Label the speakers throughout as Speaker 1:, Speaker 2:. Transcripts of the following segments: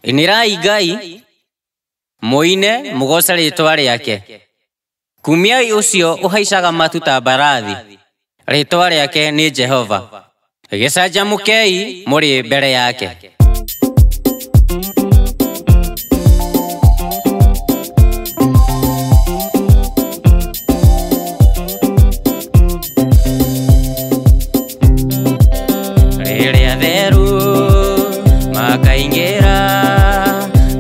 Speaker 1: Inirai Ngai moine mugoca ritwa riake. Kumia ucio uhaicaga matuta barathi. Ritwa riake ni Jehova. Gicanjamukei muri mbere yake. Riria theru makaingira,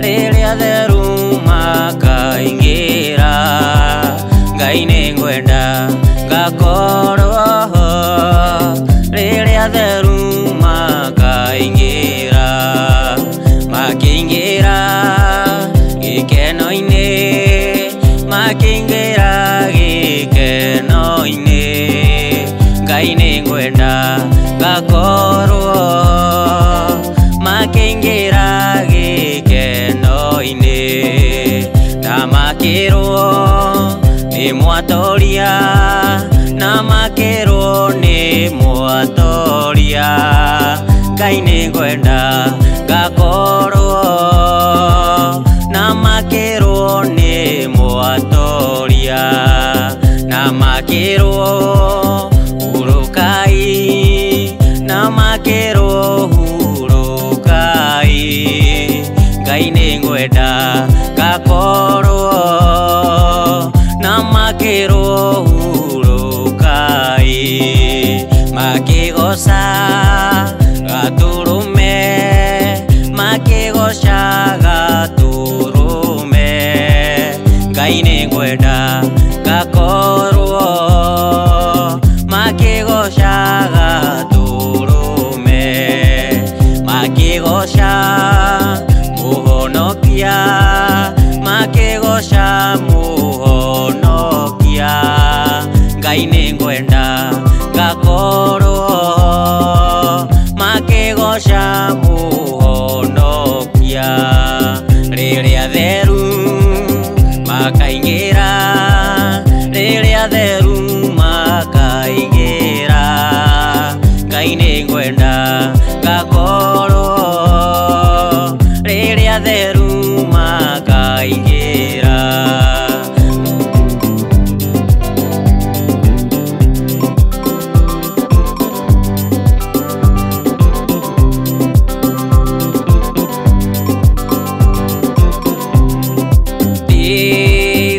Speaker 1: riria theru makaingira, Ngai ni ngwenda ngakorwo ho. Riria theru makaingira, makingira gikeno-ini, makingira gikeno-ini, Ngai ni ngwenda ngakorwo, makingira gikeno-ini, na makirwo ni mwatoria, na makirwo ni mwatoria, Ngai ni ngwenda ngakorwo, na makirwo ni mwatoria, na makirwo hurukai, na makirwo hurukai, Ngai ni ngwenda ngakorwo, na makirwo hurukai, makigoca gaturume, makigoca gaturume, Ngai ni ngwenda ngakorwo, makigoca gaturume, makigoca muhonokia, makigoca muhonokia, Ngai ni ngwenda ngakorwo, makigoca muhonokia. Riria theru makaingira, riria theru makaingira, Ngai ni ngwenda ngakorwo, riria theru makaingira.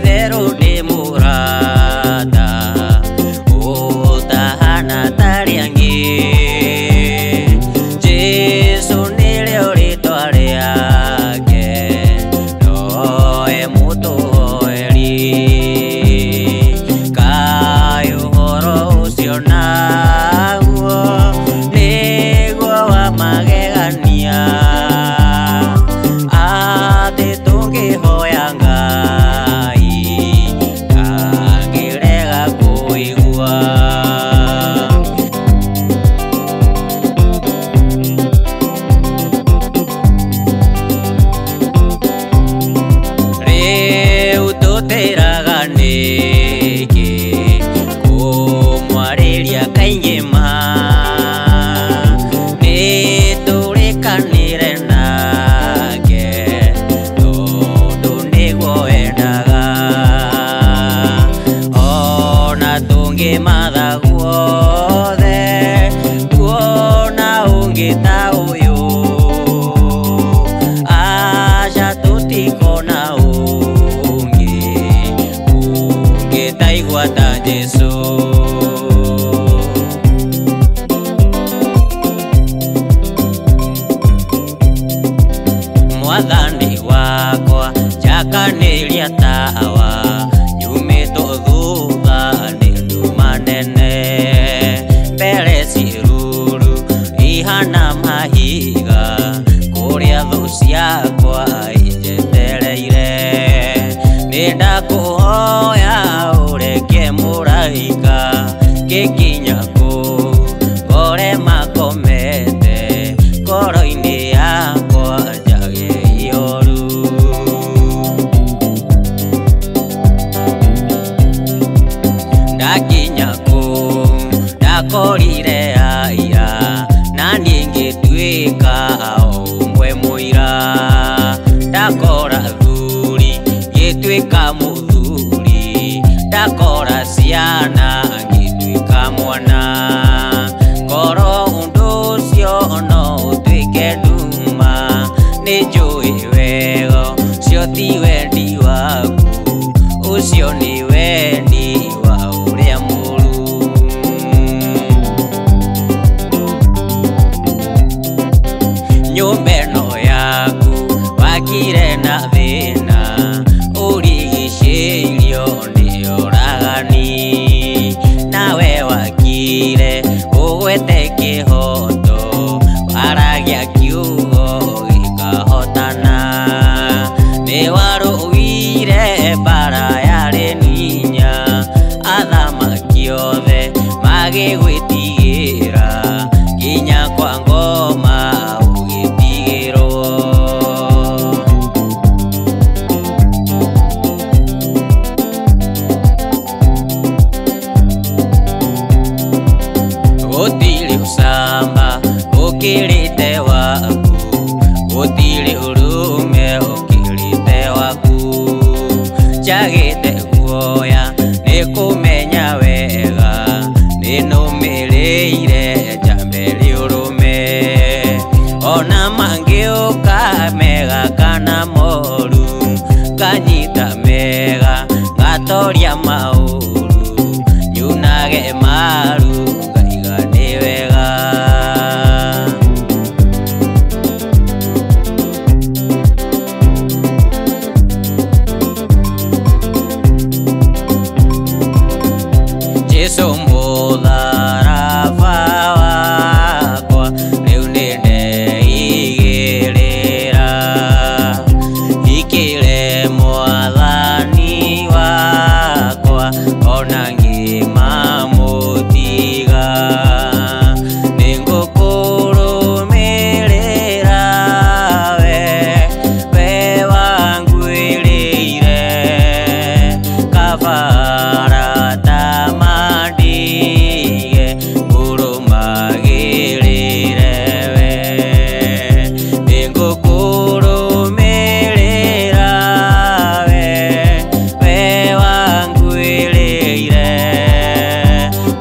Speaker 1: Theru ni murata utahana tariangi, Jesu nilio ritwa riake, noe mutuhoeri, Ngai uhoro ucio naguo niguo wa magegania, ati tungihoya Ngai ndangirega kuigua. Riu tutiraga niki kumwariria kaingi ma, niturikanire nake tondu niguo endaga, ona tungimatha guothe tuona ungi ta uyu, aca tutikona ungi taigua ta Jesu. Mwathani wakwa njakaniria tawa, nyumito thutha ni andu manene, mbere ciruru ihana mahiga, kuria thu ciakwa ijetereire, ni ndakuhoya ureke muraika gikinya ku ore makomete, ngoro-ini yakwa njage ihoru. Ndakinya ku ndakorire aira, na niĩ ngĩtuĩka o ũmwe mũira. nĩ njũĩ wega ũcio ti wendi waku, ũcio nĩ wendi wa ũrĩa mũũru. Nyũmba ĩno yaku wakire na thĩna, ũrigicĩirio nĩ oragani, nawe wakire ũgwete kĩhoto, waragia kiugo gĩkahotana. Nĩ warũire mbara yarĩ ninya, athamaki othe magĩgwĩtigĩra, nginya kwa ngoma ũgĩtigĩrwo. Gũtirĩ ũcamba ũkĩrĩte waku, gũtirĩ ũrũme ũkĩrĩte waku, njagĩte guoya nĩ kũmenya wega, nĩ nũmĩrĩire njambe rĩũrũme. Ona mangĩũka mega kana moru, nganyita mega ngatoria maũru, nyunage maru ngaiga nĩ wega. Jesũ mũtharaba wakwa, rĩu nĩ ndeigĩrĩra, hikĩre Mwathani wakwa, ona ngĩmamũtiga. Nĩ ngũkũrũmĩrĩra we, we wangwĩrĩire, kabara tamandige ngũrũmagĩrĩre we. Nĩ ngũkũrũmĩrĩra we, we wangwĩrĩire,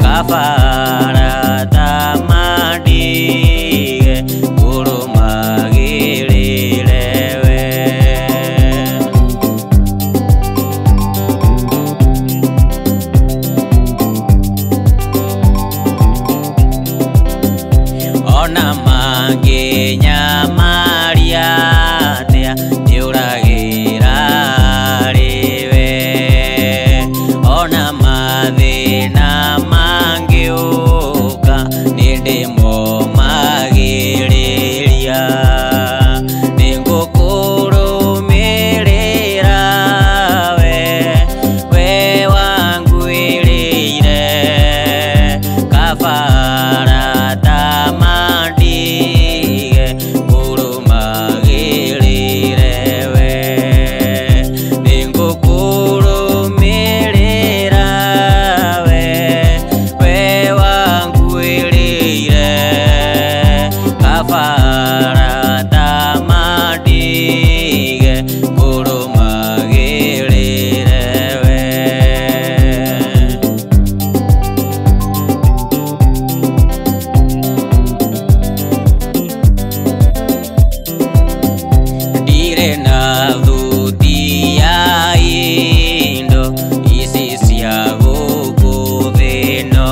Speaker 1: kabara tamandige ngũrũmagĩrĩre we. Ona mangĩnyamaria atĩa, nĩũragĩra rĩwe. Ona mathĩna mangĩũka, nĩ ndĩmomagĩrĩria. Nĩ ngũkũrũmĩrĩra we, we wangwĩrĩire, kabara tamandige ngũrũmagĩrĩre we. Nĩ ngũkũrũmĩrĩra we, we wangwĩrĩire, kabara tamandige ngũrũmagĩrĩre we. Ndirĩ na thuti ya indo ici cia gũkũ thĩ ĩno,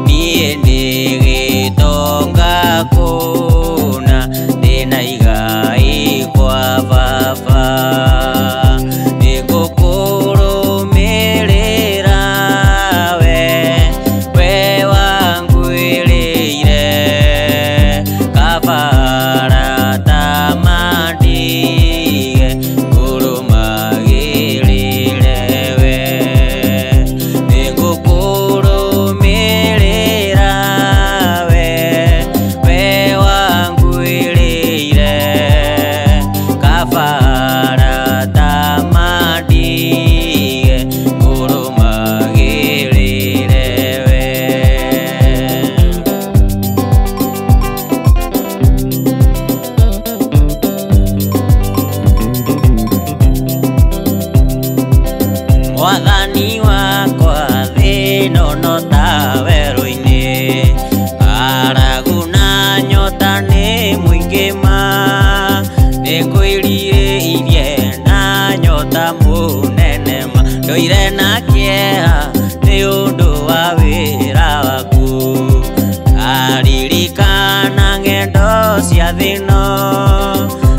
Speaker 1: niĩ nĩ gĩtonga kũna, ndĩna igai kwa baba. Nĩ ngũkũrũmĩrĩra we, we wangwĩrĩire, kabara tamandige ngũrũmagĩrĩre we. Nĩ ngũkũrũmĩrĩra we, we wangwĩrĩire, kwĩrirĩirie na nyota mũnenema ndoire na kĩeha nĩ ũndũ wa wĩra waku aririkana ng'endo cia thĩno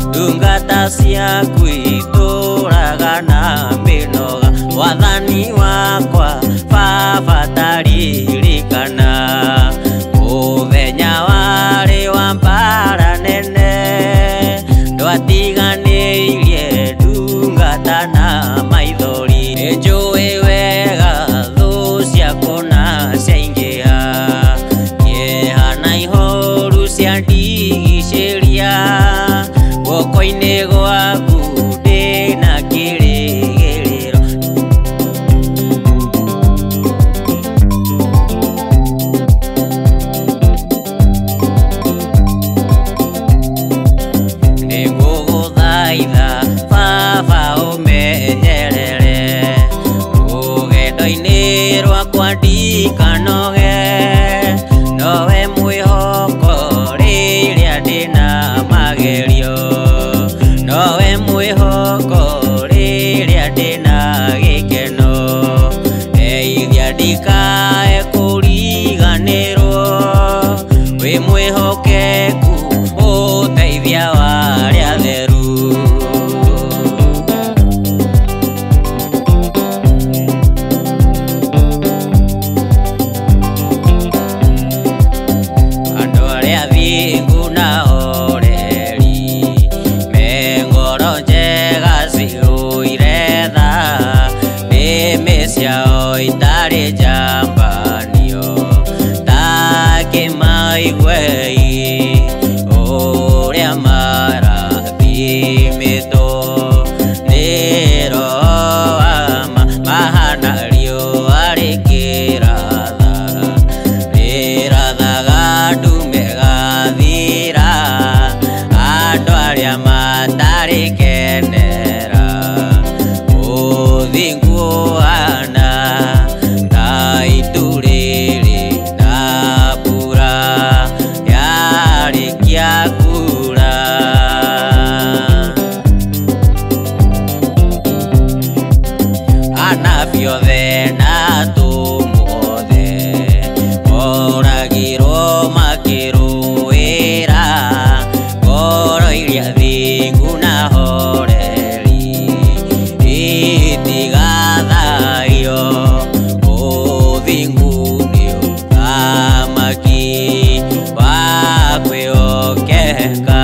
Speaker 1: ndungata ciaku itũũraga na mĩnoga wathani wakwa baba taririkana mũthenya warĩ wa mbara nene ndwatiganĩirie ndungata na maithori nĩnjũĩ wega thũ ciakona ciaingĩha kĩeha na ihoru ciandigicĩria guoko-inĩ gwaku ndĩna kĩrĩgĩrĩro nĩngũgũthaitha baba ũmenyerere rũgendo-inĩ rwakwa ndikanoge nowe mwĩhoko rĩrĩa ndĩna magerio nowe mwĩhoko rĩrĩa ndĩna gĩkeno ndeithia ndikae kũriganĩrwo wĩ mwĩhokeku ũteithia wa arĩa atheru andũ arĩa athingu na oreri me ngoro njega ciũire tha ndĩmĩ ciao itarĩ njambanio takĩmaigue ũrĩa marathimĩtwo nĩ Roho wa ma mahana riũa rĩkĩratha rĩrathaga ndume gathira andũ arĩa matarĩ kenera ũthingu ũhana ta itu rĩrĩ na mbura yarĩkia kura anabii othe na atũmwo othe moragirwo makĩrũĩra ngoro iria thingu na horeri itigathagio ũthingu nĩ ũthamaki wa kwĩhokeka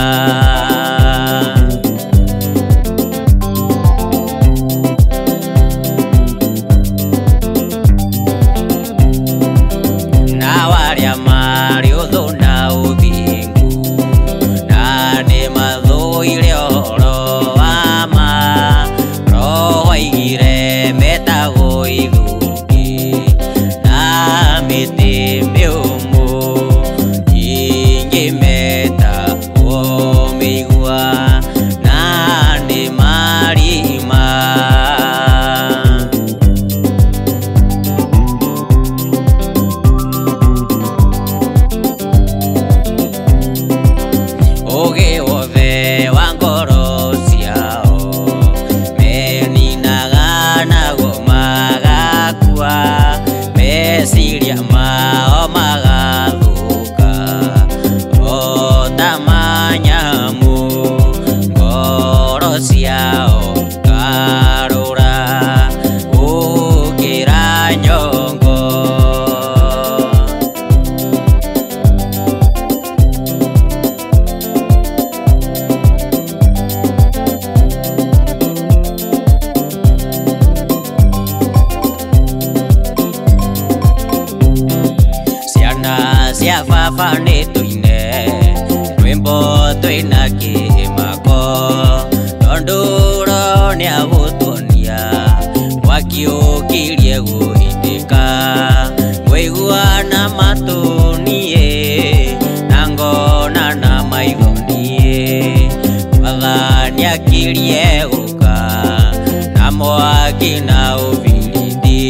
Speaker 1: na warĩa marĩ ũthũ na ũthingu na nĩ mathũire ũhoro wa ma Roho aigire metagwo ithũki na mĩtĩ mĩũmũ ingĩ metagwo mĩigua na nĩ marima ũgĩ wothe wa ngoro ciao meninaga nago magakua meciria mao magathũka o ta manyamu ngoro ciao karũra gũkĩra nyongo ciana cia baba nĩ tũine rwĩmbo twĩna kĩmako tondũ Roho nĩagũtuonia mwaki ũkĩrie gũitĩka mũiguana matũ niĩ na ngona na maitho niĩ wathani akĩrie gũka na mwaki na ũbiriti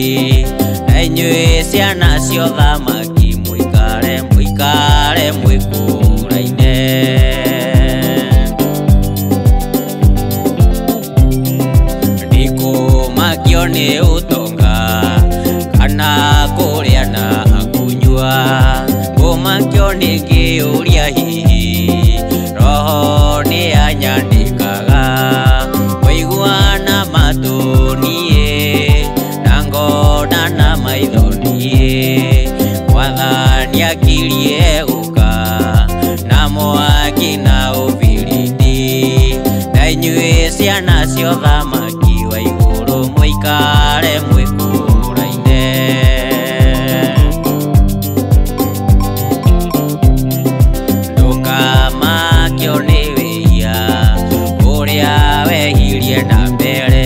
Speaker 1: na inyuĩ ciana cia ũthamaki mũikare mũikare mwĩkũraine nĩ ũtonga kana kũrĩa na kunyua ngũmakio nĩ ngĩũria hihi roho nĩ anyandĩkaga kũiguana matũ niĩ na ngona na maitho niĩ Mwathani akirie gũka na mwaki na ũbiriti na inyuĩ ciana cia ũthamaki wa igũrũ mũikare mwĩkũũraine ndũkamakio nĩ wĩia ũrĩa wehirie na mbere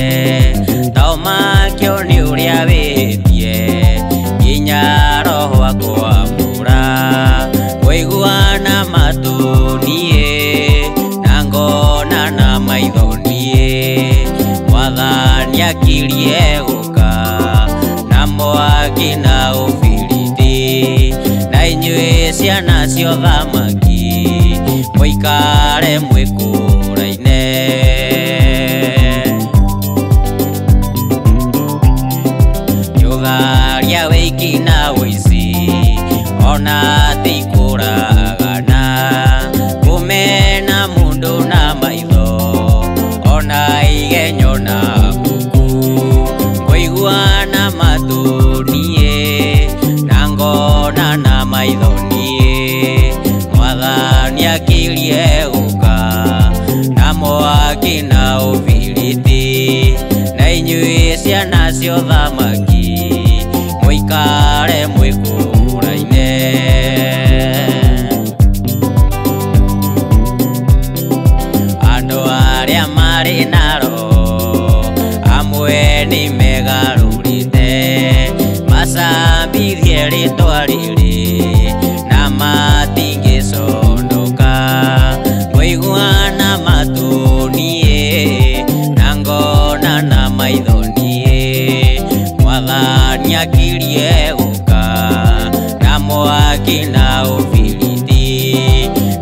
Speaker 1: ta ũmakio nĩ ũrĩa wĩhĩtie nginya roho akwamũra kũiguana matũ niĩ na ngona na maitho niĩ Mwathani akirie gũka na mwaki na ũbiriti na inyuĩ ciana cia ũthamaki mũikare mwĩkũũraine Nyũgaria wĩiki na ũici ona tikũragana kũmena mũndũ na maitho ona igenyo na mbũku kũiguana matũ niĩ na ngona na maitho niĩ Mwathani akirie gũka na mwaki na ũbiriti na inyuĩ ciana cia ũthamaki mũikare mwĩkũũraine andũ arĩa marĩ na roho amwe nĩ megarũrĩte macambithie rĩtwa rĩrĩ na matingĩconoka kũiguana matũ niĩ na ngona na maitho niĩ Mwathani akirie gũka na mwaki na ũbiriti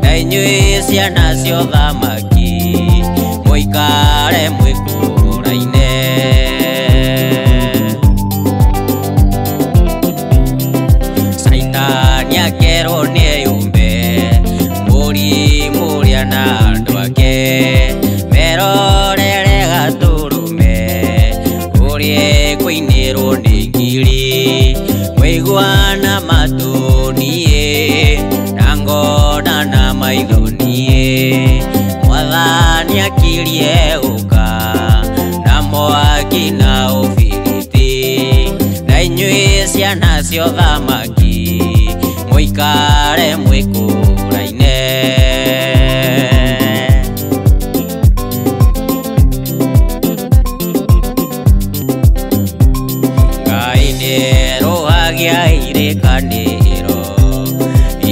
Speaker 1: na inyuĩ ciana cia ũthamaki mũikare mwĩkũũraine Saitani akerwo nĩeyũmbe mũrimũ ũrĩa na andũ ake merorere gatũrũme ũrĩa kũinĩrwo nĩ ngiri kũiguana matũ niĩ na ngona na maitho niĩ Mwathani akirie gũka na mwaki na ũbiriti na inyuĩ ciana cia ũthamaki mũikare mwĩkũũraine Ngai nĩerũhagia irĩkanĩro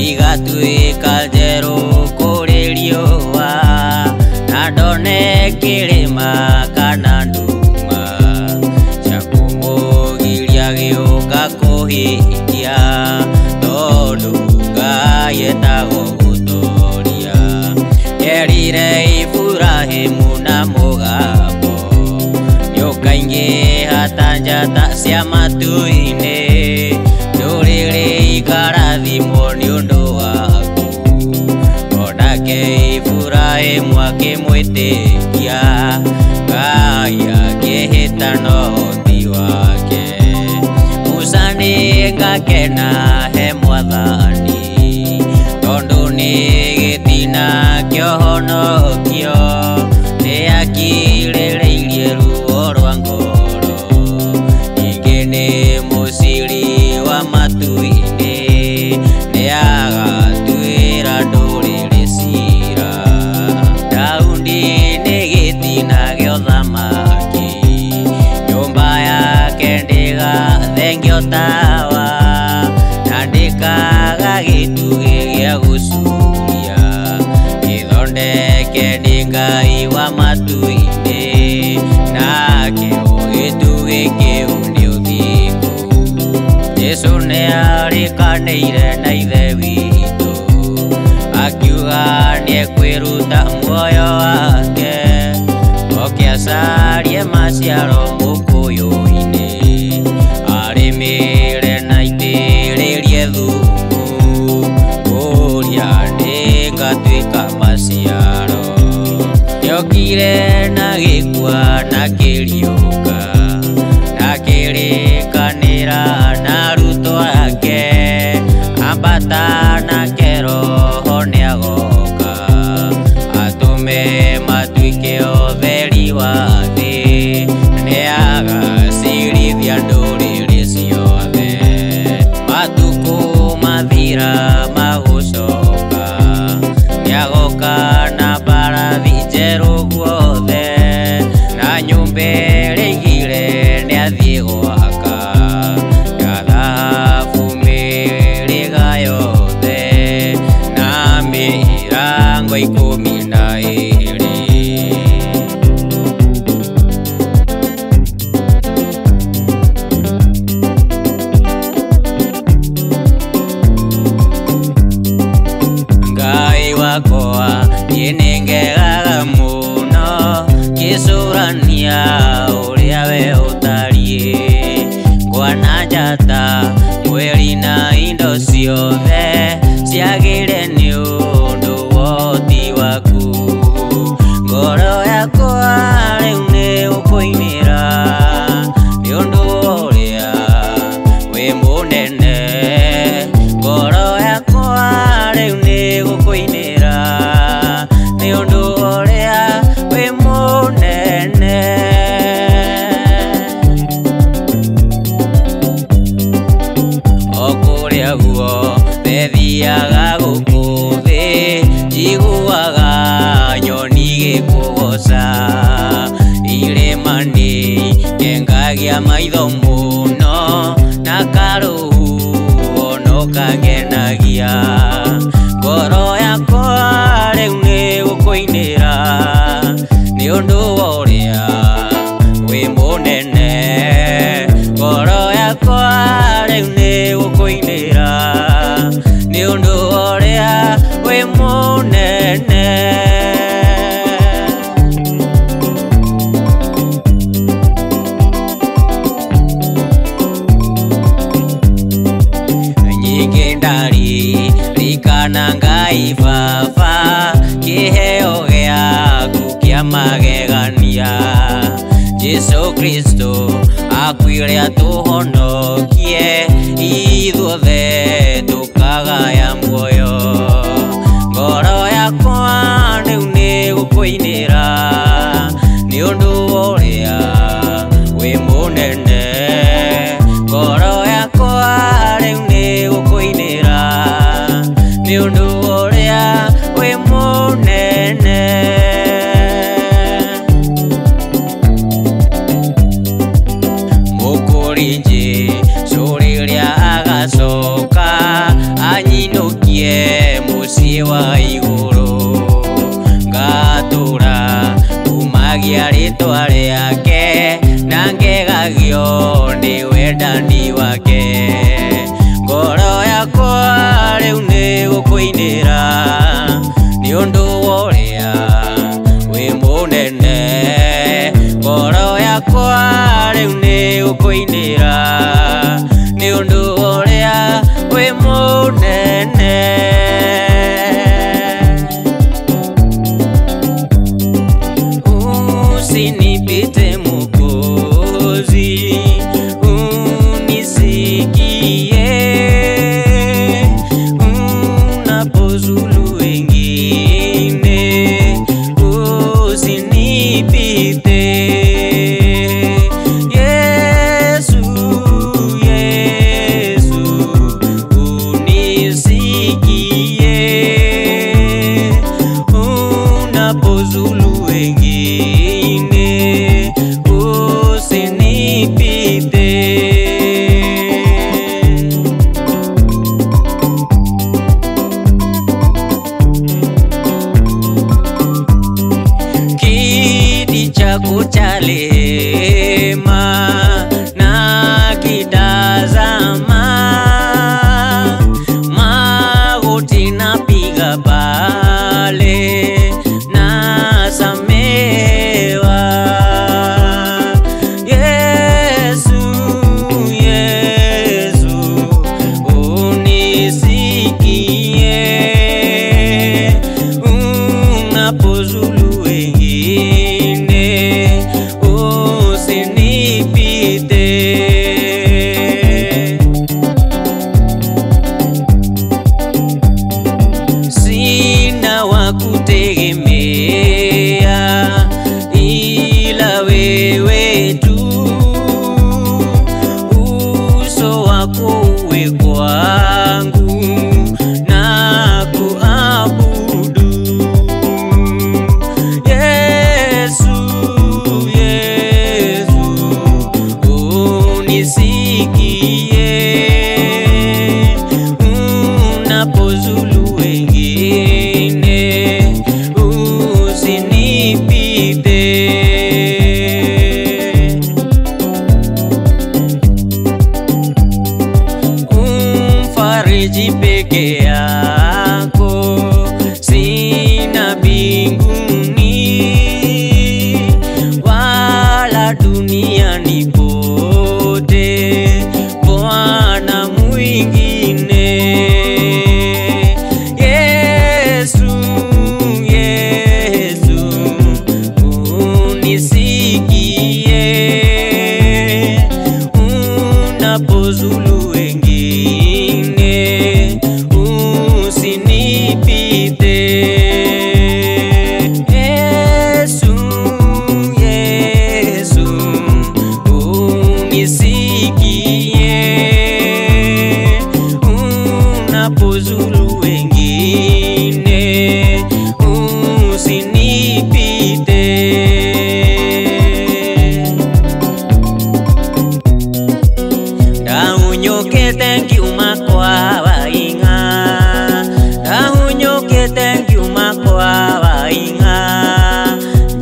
Speaker 1: igatuĩka njerũ kũrĩ riũa na ndone kĩrĩma kana nduma cia kũmũgiria gĩũka kũhingia tondũ Ngai etagwo gũtũũria erire Iburahĩmu na mũgambo nĩũkaingĩha ta njata cia matu-inĩ ndũrĩrĩ ikarathimwo nĩ ũndũ waku onake Iburahĩmu akĩmwĩtĩkia Ngai akĩhĩta na ũhoti wake Musa nĩngakena he Mwathani tondũ nĩ gĩtina kĩa ũhonokio nĩakirĩrĩirie ruo rwa ngoro ningĩ nĩ mũciri wa matu-inĩ nĩagatuĩra ndũrĩrĩ cira Daudi nĩ gĩtina gĩa ũthamaki nyũmba yake ndĩgathengio tawa na ndĩkaga gĩtugĩ gĩa gũcuria gĩthondeke nĩ Ngai wa matu-inĩ nakĩo gĩtugĩ kĩu nĩ ũthingu Jesũ nĩarĩkanĩire na ithe witũ akiuga nĩekwĩruta muoyo wake oke acarie maciaro mũkũyũ-inĩ Nimire na itĩrĩrie thumu Ũrĩa ndĩngatuĩka maciaro Nĩokire na gĩkua na kĩriũka Na kĩrĩkanĩra na arutwo ake Ambata nake Roho nĩagoka Atũme matuĩke ũtheri wa thĩ Nĩagacirithia ndũrĩrĩ ciothe Matukũ mathira magũcoka Nĩagoka na mbarathi njerũ guothe Na nyũmba ĩrĩa ĩigire nĩathiĩ gwaka Ya thahabu mĩrĩga yothe Na mĩrango 12 Ngai wakwa nĩngegaga mũno Ngĩcũrania ũrĩa we ũtariĩ Ngwana njata mweri na indo ciothe Ciagĩre nĩ ũndũ wa ũhoti waku Ngoro yakwa rĩu nĩ ũkũinĩra Nĩ ũndũ ũrĩa wĩ mũnene Ngoro yakwa rĩu nĩ gũkũinĩra Nĩ ũndũ ũrĩa wĩ mũnene O kũrĩa guothe thiaga gũkũ thĩ Njiguaga nyoni gĩkũgoca Irĩma-inĩ ngengagĩa maitho mũno Na karũhu ono kangenagia Ngoro yakwa rĩu nĩ gũkũinĩra Nĩ ũndũ ũrĩa wĩ mũnene Ngoro yakwa rĩu nĩ gũkũinĩra Nĩ ũndũ ũrĩa wĩ mũnene Nyingĩ ndaririkana Ngai Baba Kĩheo gĩaku kĩa magegania Jesũ Kristo akuire atũhonokie Ithuothe tũkagaya muoyo Ngoro yakwa rĩu nĩ gũkũinĩra Nĩ ũndũ ũrĩa wĩ mũnene Ngoro yakwa rĩu nĩ gũkũinĩra Nĩ ũndũ ũrĩa wĩ mũnene Mũkũrinji rĩrĩa agacoka Anyinũkie mũciĩ wa igũrũ Ngatũra ngumagia rĩtwa rĩake Na ngegagio nĩ wendani wake Ngoro yakwa rĩu nĩ gũkũinĩra Nĩ ũndũ ũrĩa wĩ mũnene Ngoro yakwa rĩu nĩ gũkũinĩra Nĩ ũndũ ũrĩa wĩ mũnene Usinipite Mwokozi Unisikie Unapozulu wengine Usinipite Yesu unisikie Unapozulu wengine Usinipite Kiti chako cha rehema na kitazama Magoti napiga pale nasamewa Yesu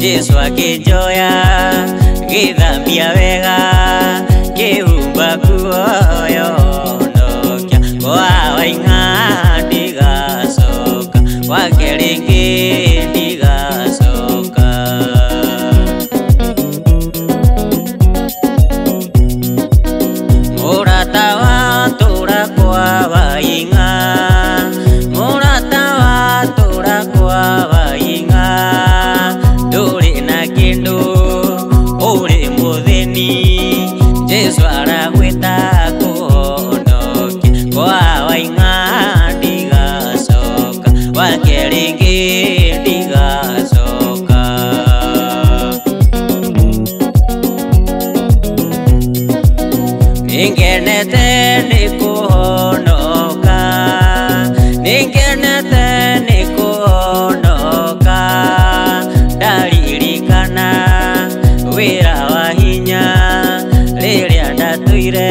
Speaker 1: Jesu akĩnjoya gĩthambia wega kĩhumba kuoyo nokia kwa waing'a ndigacoka wake rĩngĩ ndigacoka mũrata watũũra kwa waing'a mũrata watũũra kwa waing'a ndũrĩ na kĩndũ ũrĩ mũthĩni Jesu aragwĩta kũhonokia kwa waing'a ndigacoka wake rĩngĩ ndigacoka nĩngenete nĩ kũhonoka nĩngenete nĩ kũhonoka ndaririkana wĩra wa hinya rĩrĩa ndatũire